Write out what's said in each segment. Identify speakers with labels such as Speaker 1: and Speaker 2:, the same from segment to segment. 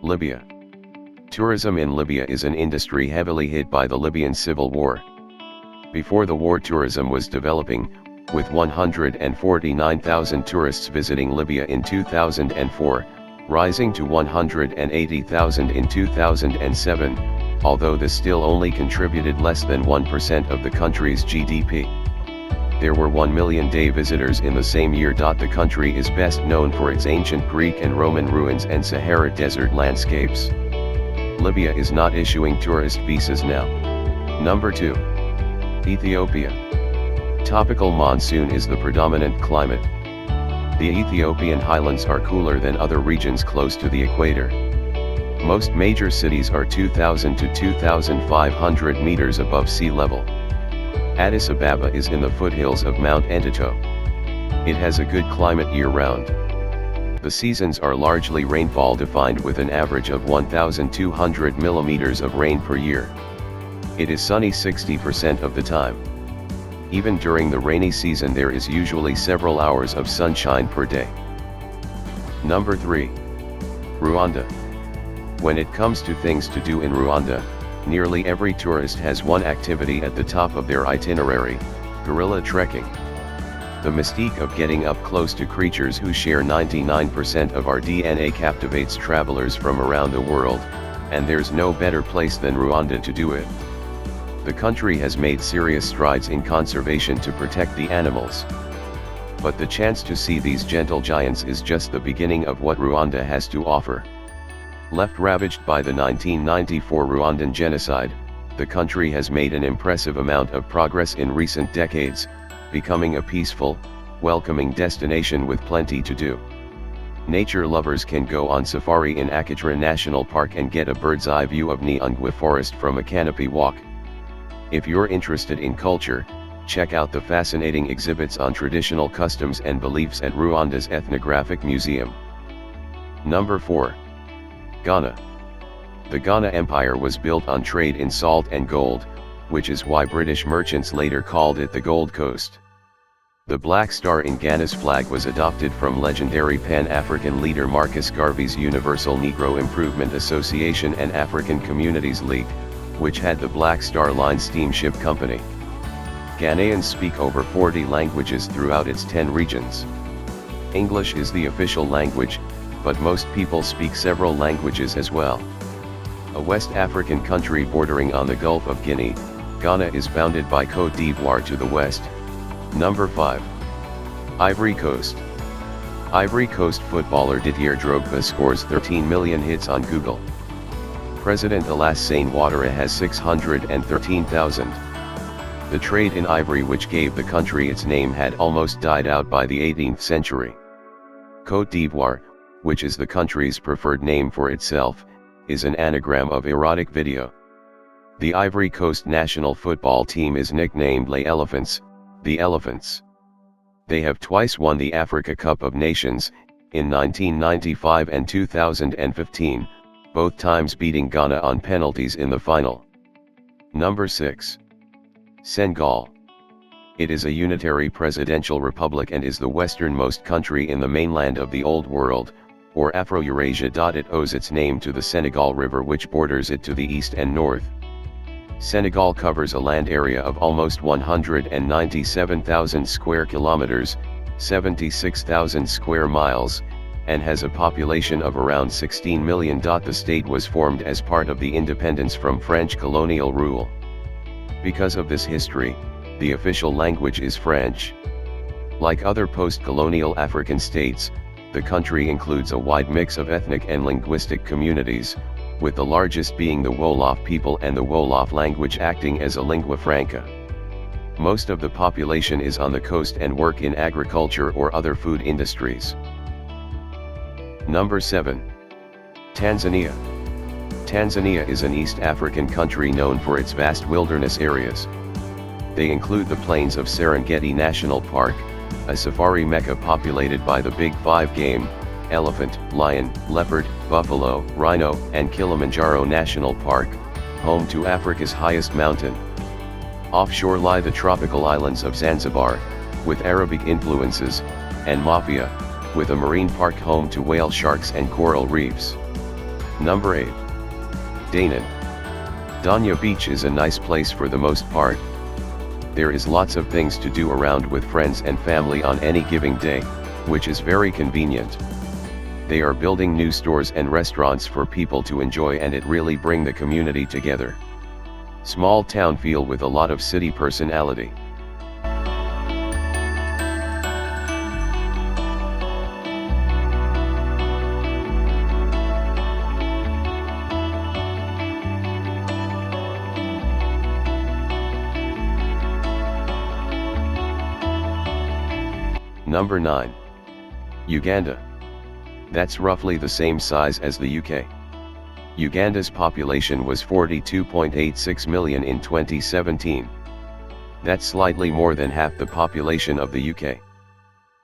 Speaker 1: Libya. Tourism in Libya is an industry heavily hit by the Libyan civil war. Before the war, tourism was developing, with 149,000 tourists visiting Libya in 2004, rising to 180,000 in 2007, although this still only contributed less than 1% of the country's GDP. There were 1 million day visitors in the same year. The country is best known for its ancient Greek and Roman ruins and Sahara Desert landscapes. Libya is not issuing tourist visas now. Number 2. Ethiopia. Tropical monsoon is the predominant climate. The Ethiopian highlands are cooler than other regions close to the equator. Most major cities are 2,000 to 2,500 meters above sea level. Addis Ababa is in the foothills of Mount Entito. It has a good climate year-round. The seasons are largely rainfall defined with an average of 1,200 millimeters of rain per year. It is sunny 60% of the time. Even during the rainy season there is usually several hours of sunshine per day. Number 3. Rwanda. When it comes to things to do in Rwanda, nearly every tourist has one activity at the top of their itinerary: gorilla trekking. The mystique of getting up close to creatures who share 99% of our DNA captivates travelers from around the world, and there's no better place than Rwanda to do it. The country has made serious strides in conservation to protect the animals. But the chance to see these gentle giants is just the beginning of what Rwanda has to offer. Left ravaged by the 1994 Rwandan genocide, the country has made an impressive amount of progress in recent decades, becoming a peaceful, welcoming destination with plenty to do. Nature lovers can go on safari in Akatra National Park and get a bird's-eye view of Nyungwe Forest from a canopy walk. If you're interested in culture, check out the fascinating exhibits on traditional customs and beliefs at Rwanda's Ethnographic Museum. Number 4. Ghana. The Ghana Empire was built on trade in salt and gold, which is why British merchants later called it the Gold Coast. The black star in Ghana's flag was adopted from legendary Pan-African leader Marcus Garvey's Universal Negro Improvement Association and African Communities League, which had the Black Star Line steamship company. Ghanaians speak over 40 languages throughout its 10 regions. English is the official language, but most people speak several languages as well. A West African country bordering on the Gulf of Guinea, Ghana is bounded by Côte d'Ivoire to the west. Number 5. Ivory Coast. Ivory Coast footballer Didier Drogba scores 13 million hits on Google. President Alassane Ouattara has 613,000. The trade in ivory, which gave the country its name, had almost died out by the 18th century. Côte d'Ivoire, which is the country's preferred name for itself, is an anagram of erotic video. The Ivory Coast national football team is nicknamed Les Elephants, the Elephants. They have twice won the Africa Cup of Nations, in 1995 and 2015, both times beating Ghana on penalties in the final. Number 6. Senegal. It is a unitary presidential republic and is the westernmost country in the mainland of the Old World, or Afro-Eurasia. It owes its name to the Senegal River, which borders it to the east and north. Senegal covers a land area of almost 197,000 square kilometers, 76,000 square miles, and has a population of around 16 million. The state was formed as part of the independence from French colonial rule. Because of this history, the official language is French. Like other post-colonial African states, the country includes a wide mix of ethnic and linguistic communities, with the largest being the Wolof people and the Wolof language acting as a lingua franca. Most of the population is on the coast and work in agriculture or other food industries. Number 7. Tanzania. Tanzania is an East African country known for its vast wilderness areas. They include the plains of Serengeti National Park, a safari mecca populated by the Big Five game, elephant, lion, leopard, buffalo, rhino, and Kilimanjaro National Park, home to Africa's highest mountain. Offshore lie the tropical islands of Zanzibar, with Arabic influences, and Mafia, with a marine park home to whale sharks and coral reefs. Number 8. Danan. Danya Beach is a nice place for the most part. There is lots of things to do around with friends and family on any given day, which is very convenient. They are building new stores and restaurants for people to enjoy, and it really bring the community together. Small town feel with a lot of city personality. Number 9. Uganda. That's roughly the same size as the UK. Uganda's population was 42.86 million in 2017. That's slightly more than half the population of the UK.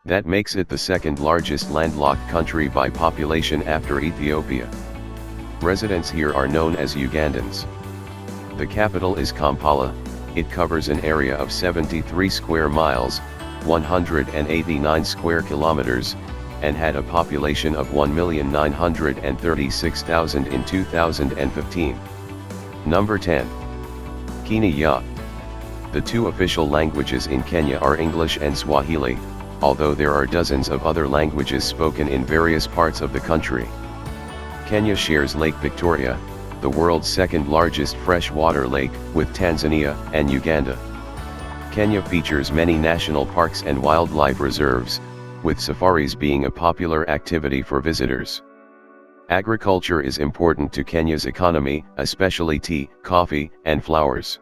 Speaker 1: That makes it the second largest landlocked country by population after Ethiopia. Residents here are known as Ugandans. The capital is Kampala. It covers an area of 73 square miles, 189 square kilometers, and had a population of 1,936,000 in 2015. Number 10. Kenya. The two official languages in Kenya are English and Swahili, although there are dozens of other languages spoken in various parts of the country. Kenya shares Lake Victoria, the world's second largest freshwater lake, with Tanzania and Uganda. Kenya features many national parks and wildlife reserves, with safaris being a popular activity for visitors. Agriculture is important to Kenya's economy, especially tea, coffee, and flowers.